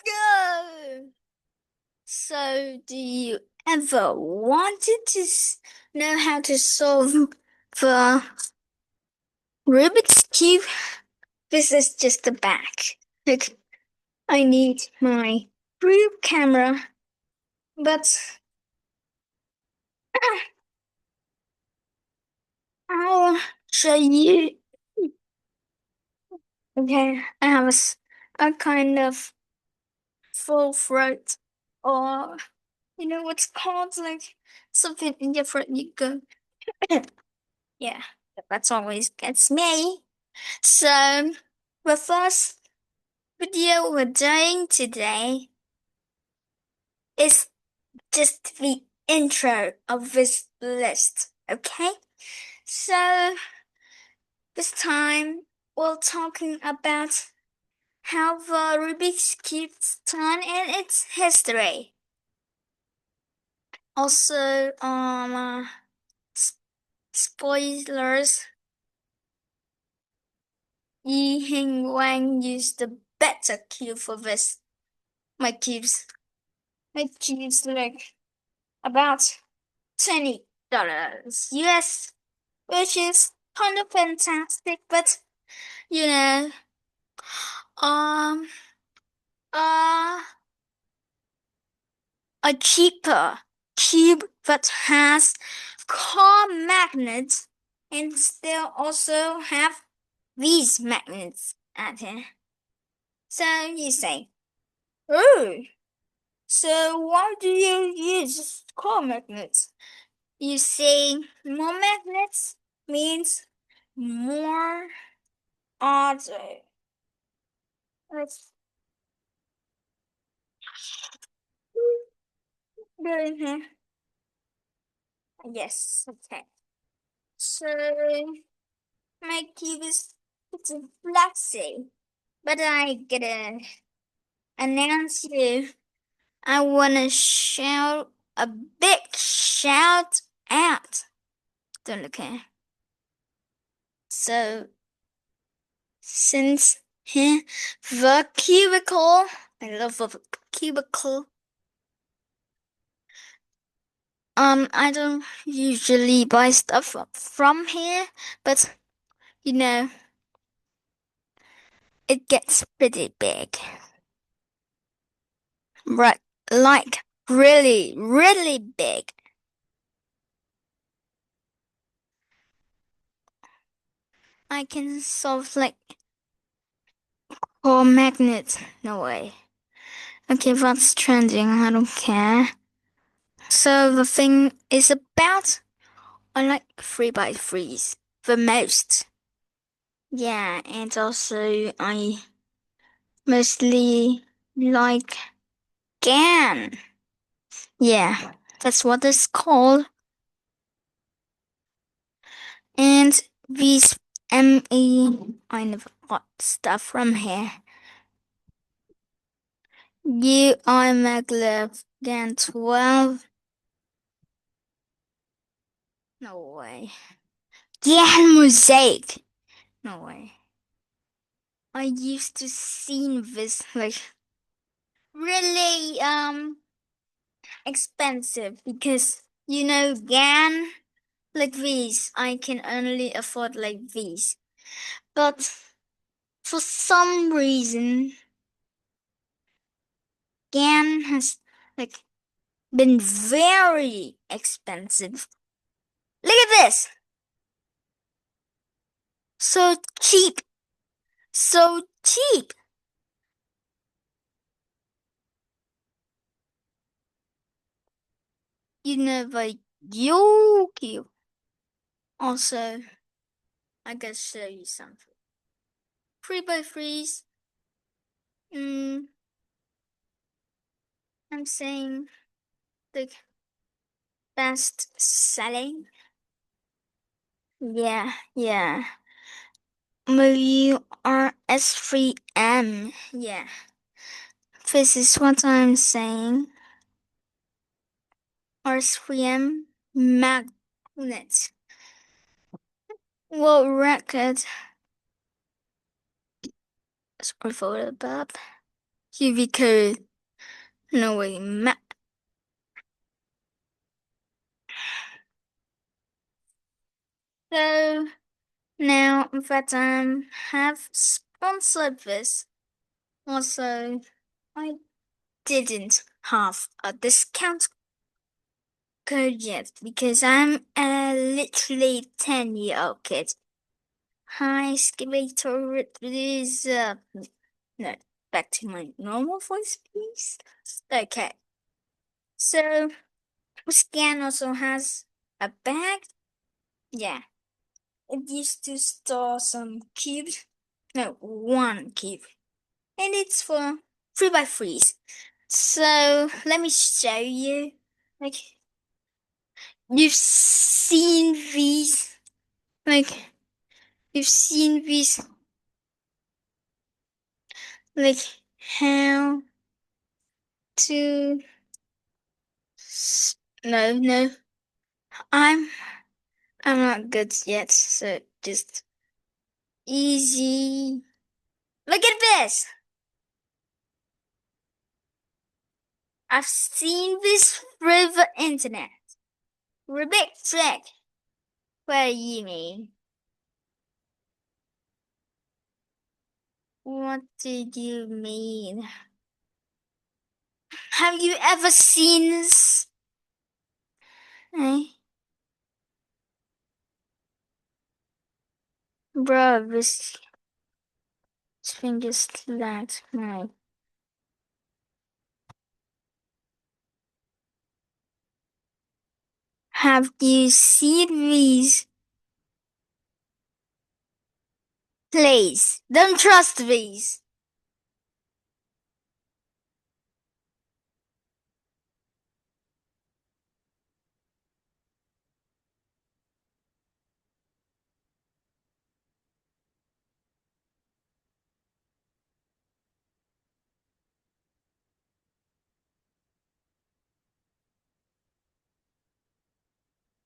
go! So, do you ever wanted to know how to solve the Rubik's Cube? This is just the back. Look, I need my group camera, but I'll show you. Okay, I have a kind of full throat, or you know what's called, like something in your throat. You go, yeah, that's always gets me. So, the first video we're doing today is just the intro of this list, okay? So, this time we're talking about how the Rubik's Cube done and its history. Also, spoilers. Yi Hing Wang used the better cube for this. My cubes, my cubes look about $20 US, which is kind of fantastic, but you know, um, uh, a cheaper cube that has car magnets and still also have these magnets at it. So you say, oh, so why do you use car magnets? You see, more magnets means more auto. Let's go in here. Yes, okay. So my cube is it's flashy, but I gotta announce you. I wanna shout a big shout out. Don't look here. So since the cubicle, I love the cubicle. I don't usually buy stuff from here, but you know, it gets pretty big. Right, like really, really big. I can solve like four magnets. No way. Okay, that's trending. I don't care. So the thing is about I like 3x3s the most. Yeah, and also I mostly like GAN. Yeah, that's what it's called. And these I never got stuff from here. UI maglev GAN 12. No way. GAN mosaic. No way. I used to see this like really expensive because you know GAN like these I can only afford like these. But for some reason GAN has like been very expensive. Look at this. So cheap. So cheap. You never Yogi. Also, I gotta show you something. 3x3s. Mm, I'm saying the best selling. Yeah, yeah. Maybe RS3M. Yeah. This is what I'm saying. RS3M magnet. World record. Sorry for the burp. Cubicle. No way, map. So now that I have sponsored this, also I didn't have a discount code yet because I'm a literally 10-year-old kid. Hi, excavator, please. No, back to my normal voice, please. Okay, so scan also has a bag. Yeah, it used to store some cubes. No, one cube, and it's for 3x3s. So let me show you. Like you've seen these. Like you've seen these. Like how to. No, no. I'm I'm not good yet, so just easy. Look at this. I've seen this through the internet. Rubik trick. What do you mean? What did you mean? Have you ever seen this? Eh? Bro, this thing just lagged. No. Have you seen these? Please, don't trust these.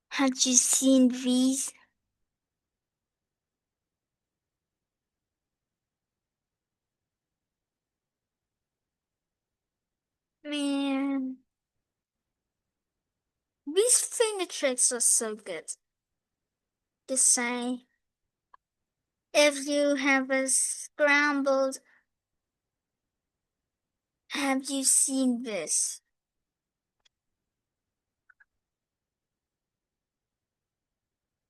Have you seen these? Man, these finger tricks are so good. Just say, if you have a scrambled, have you seen this?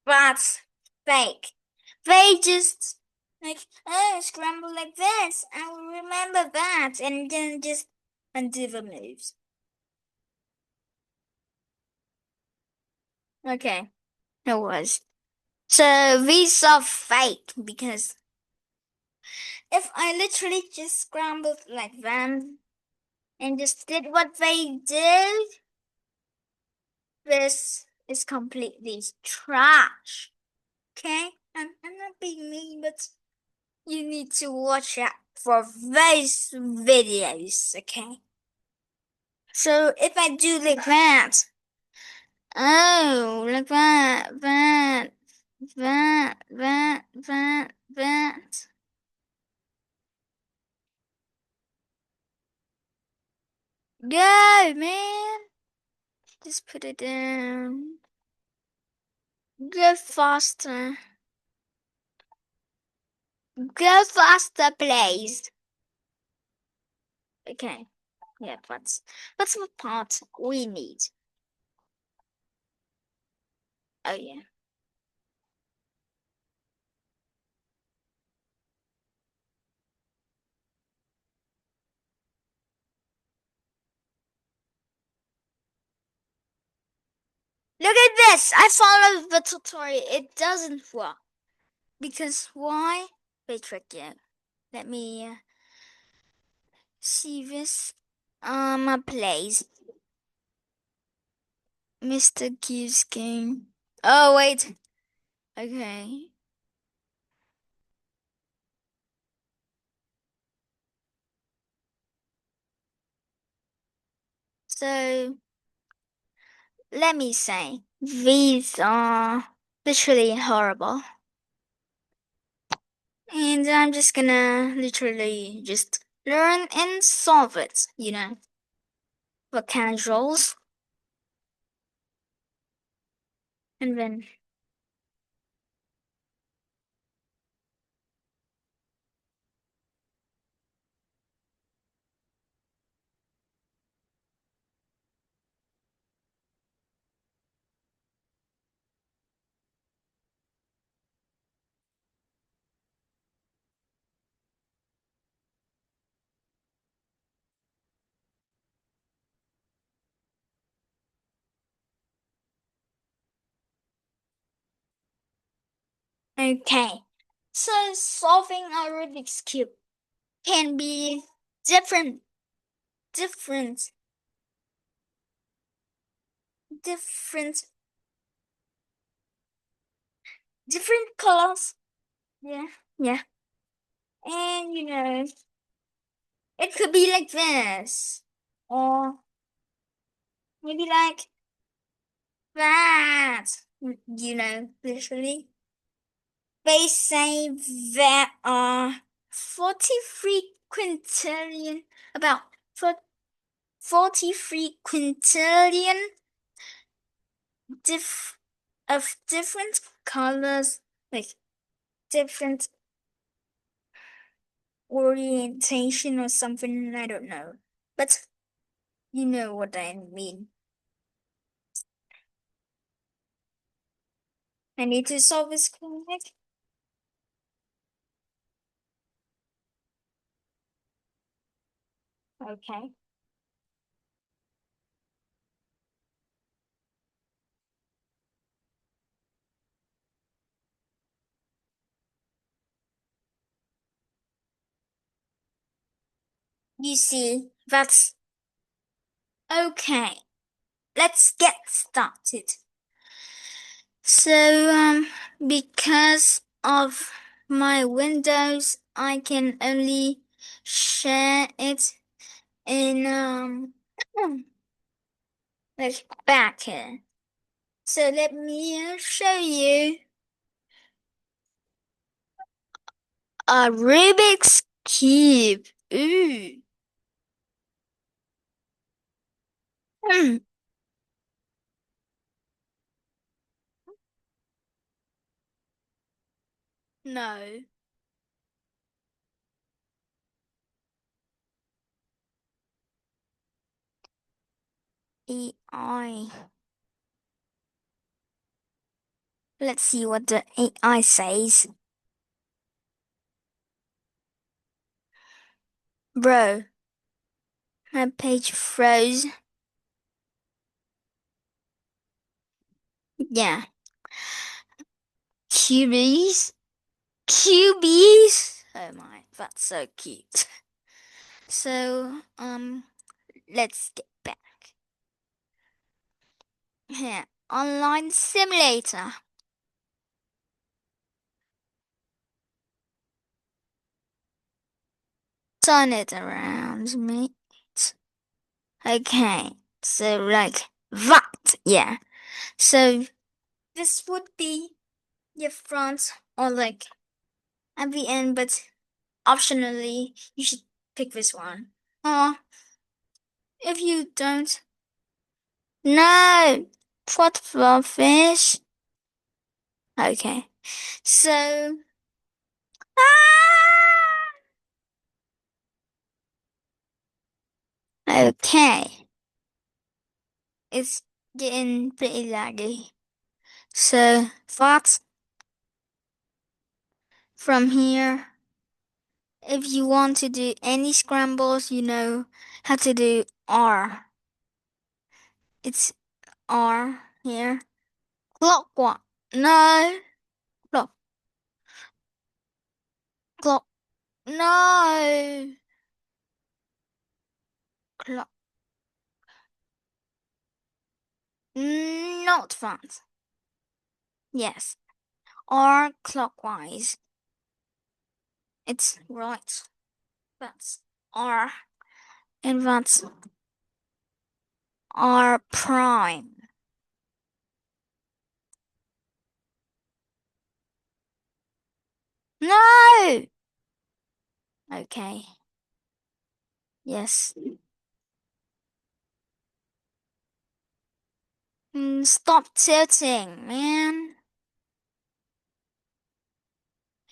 That's fake. They just like, oh, scramble like this. I will remember that, and then just undo the moves. Okay, it was. So these are fake because if I literally just scrambled like them and just did what they did, this is completely trash. Okay? I'm not being mean, but you need to watch out for those videos, okay? So if I do like that, oh, like that. Go, man. Just put it down. Go faster. Go faster, please. Okay. Yeah, that's the part we need. Oh yeah. Look at this! I followed the tutorial. It doesn't work. Because why? They trick you. Let me see this. A place. Mr. Q's game. Oh wait. Okay. So let me say these are literally horrible. And I'm just gonna literally just learn and solve it, for casuals. And then, okay. So solving a Rubik's Cube can be different, different, different, different colors. Yeah, yeah. And it could be like this. Or maybe like that. Literally. They say there are 43 quintillion, about 43 quintillion diff of different colors, like different orientation or something, I don't know. But you know what I mean. I need to solve this comic. Okay. You see, that's okay. Let's get started. So, because of my Windows, I can only share it in, like back here. So let me show you a Rubik's Cube. Ooh. Hmm. No. AI. Let's see what the AI says. Bro, my page froze. Yeah. Cubies. Cubies. Oh my, that's so cute. So, let's get back. Here, online simulator. Turn it around, mate. Okay, so like that, yeah. So this would be your front or like at the end, but optionally you should pick this one. Or if you don't, no, what for fish? Okay, so okay, it's getting pretty laggy. So thoughts from here. If you want to do any scrambles, you know how to do R. It's R here. Clockwise. No. Clock. Clock. No. Clock. Not that. Yes. R clockwise. It's right. That's R. And that's R prime. No! Okay. Yes. Stop tilting, man.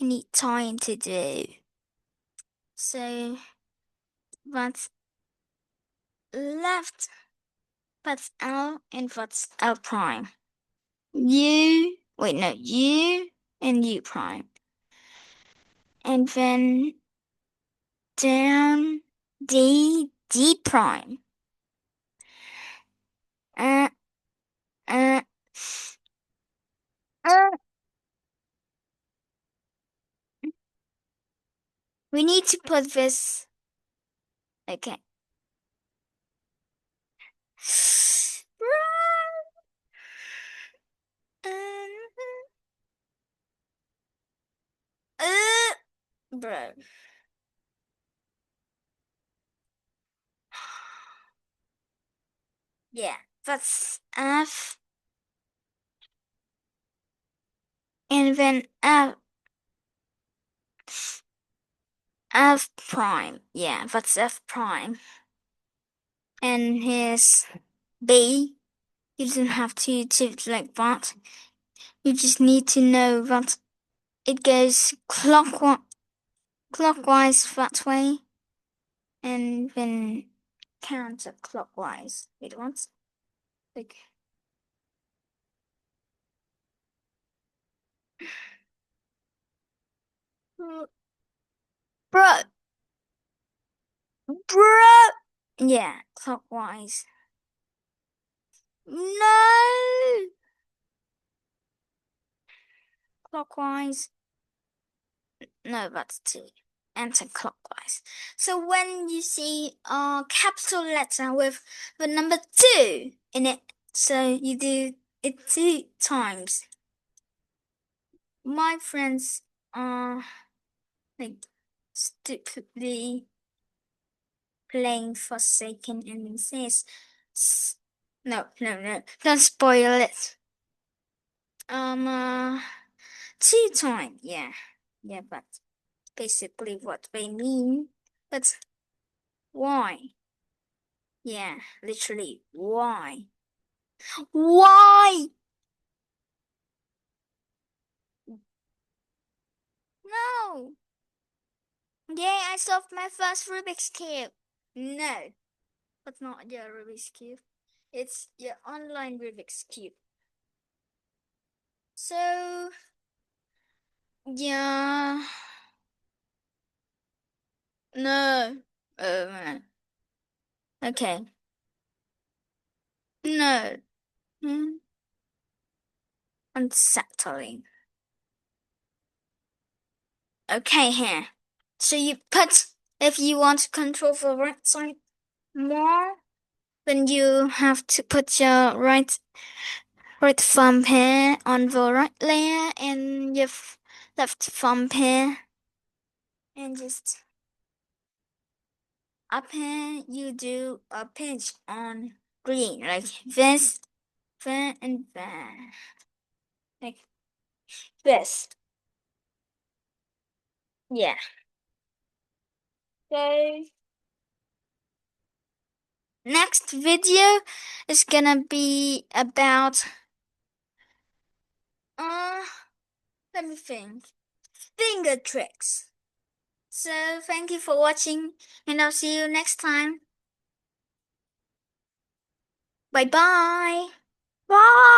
I need time to do. So that's left, that's L, and that's L prime. U, wait, no, U and U prime. And then down D, D prime. Uh, uh, uh. We need to put this. Okay. Bro. Yeah, that's F. And then F prime. Yeah, that's F prime. And here's B. You don't have to do it like that. You just need to know that it goes clockwise that way, and then counterclockwise. Wait, what? Like, bro, bro. Yeah, clockwise. No, clockwise. No, that's two. Anti-clockwise. So when you see a capital letter with the number 2 in it, so you do it 2 times. My friends are like stupidly playing Forsaken and says, no, no, no, don't spoil it. 2 times, yeah, yeah, but basically what they mean, but why? Yeah, literally, why? Why? No. Yeah, I solved my first Rubik's Cube. No, that's not your Rubik's Cube. It's your online Rubik's Cube. So, yeah. No. Oh, man. Okay. No. Hmm. Unsettling. Okay, here. So you put, if you want to control the right side more, then you have to put your right thumb here on the right layer and your left thumb here. And just up here, you do a pinch on green, like this, there, and there. Like this. Yeah. So next video is gonna be about uh let me think. Finger tricks. So thank you for watching and I'll see you next time. Bye bye. Bye.